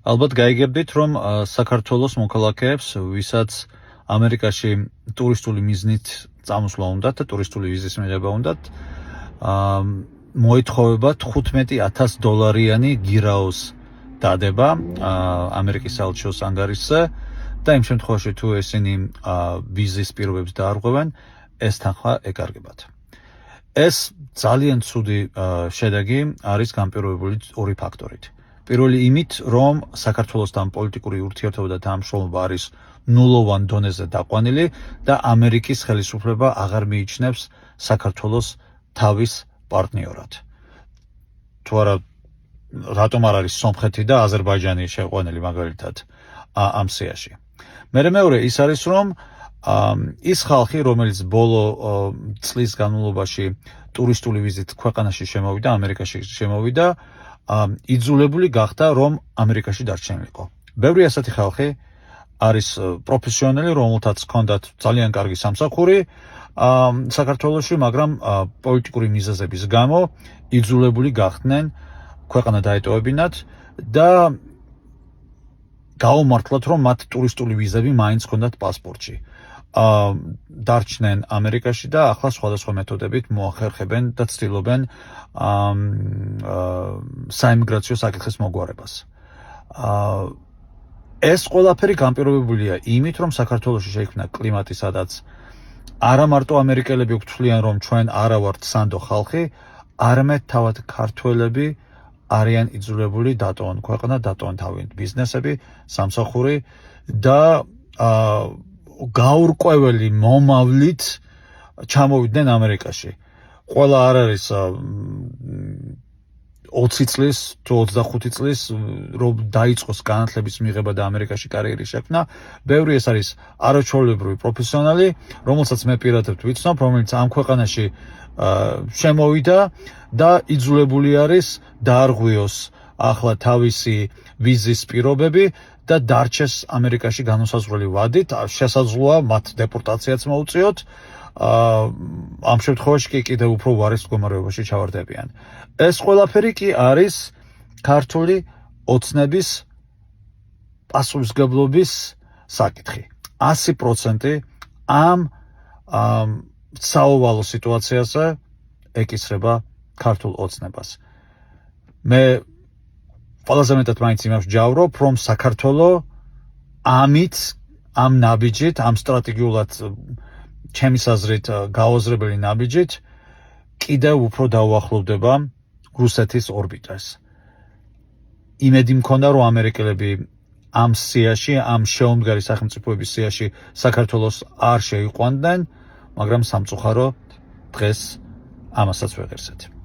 ალბათ გაიგებდით, რომ საქართველოს მოქალაქეებს, ვისაც ამერიკაში ტურისტული მიზნით წამოსვლა უნდათ და ტურისტული ვიზის მიღება უნდათ, მოითხოვება $15,000 გირაოს დადება ამერიკის საელჩოს ანგარიშზე და იმ შემთხვევაში თუ ესენი ვიზის პირობებს დაარღვევენ, ეს თანხა ეკარგებათ. ეს ძალიან ცუდი შედეგი არის განპირობებული ორი ფაქტორით. პირველი იმით, რომ საქართველოსთან პოლიტიკური ურთიერთობა და თანამშრომლობა არის ნულოვან დონეზე დაყვანილი და ამერიკის ხელისუფლება აღარ მიიჩნევს საქართველოს თავის პარტნიორად. თუ არა, რატომ არ არის სომხეთი და აზერბაიჯანი შეყვანილი მაგალითად ამ სიაში. მეორე ის არის, რომ ის ხალხი, რომელიც ბოლო წლის განმავლობაში ტურისტული ვიზით ქვეყანაში შემოვიდა, ამერიკაში შემოვიდა, იძულებული გახდა, რომ ამერიკაში დარჩენილიყო. ბევრი ასეთი ხალხი არის პროფესიონალი, რომელთაც ჰქონდათ ძალიან კარგი სამსახური საქართველოში, მაგრამ პოლიტიკური მიზეზების გამო იძულებული გახდნენ ქვეყანა დაეტოვებინათ და გაუმართლათ, რომ მათ ტურისტული ვიზები მაინც ჰქონდათ პასპორტში. დარჩნენ ამერიკაში და ახლა სხვადასხვა მეთოდებით მოახერხებენ და ცდილობენ საიმიგრაციო საკითხის მოგვარებას. ეს ყველაფერი განპირობებულია იმით, რომ საქართველოში შეიქმნა კლიმატი, სადაც არა მარტო ამერიკელები გვთვლიან, რომ ჩვენ არა ვართ სანდო ხალხი, არამედ თავად ქართველები არიან იძულებული დატოვონ ქვეყანა, დატოვონ თავიანთი ბიზნესები, სამსახური და გაურკვეველი მომავლით ჩამოვიდნენ ამერიკაში. ყველა არ არის 20 წლის თუ 25 წლის რომ დაიწყოს განათლების მიღება და ამერიკაში კარიერის შექმნა. ბევრი ეს არის არაჩვეულებრივი პროფესიონალი, რომელსაც მე პირადად ვიცნობ, რომელიც ამ ქვეყანაში შემოვიდა და იძულებული არის დაარღვიოს ახლა თავისი ვიზის პირობები და დარჩეს ამერიკაში განუსაზღვრელი ვადით. შესაძლოა მათ დეპორტაციაც მოუწიოთ. ამ შემთხვევაში კი კიდევ უფრო ვარის მდგომარეობაში ჩავარდებიან. ეს ყველაფერი კი არის ქართული ოცნების პასუხისმგებლობის საკითხი. 100% ამ საოვალო სიტუაციაზე ეკისრება ქართულ ოცნებას. მე ყველაზე მეტად მაინც იმას ვჯავრობ, რომ საქართველო ამით, ამ ნაბიჯით, ამ სტრატეგიულად ჩემის აზრით გაუაზრებელი ნაბიჯით კიდევ უფრო დაუახლოვდება რუსეთის ორბიტას. იმედი მქონდა, რომ ამერიკელები ამ სიაში, ამ შეუმდგარი სახელმწიფოების სიაში საქართველოს არ შეიყვანდნენ, მაგრამ სამწუხარო დღეს ამასაც ვეღირსეთ.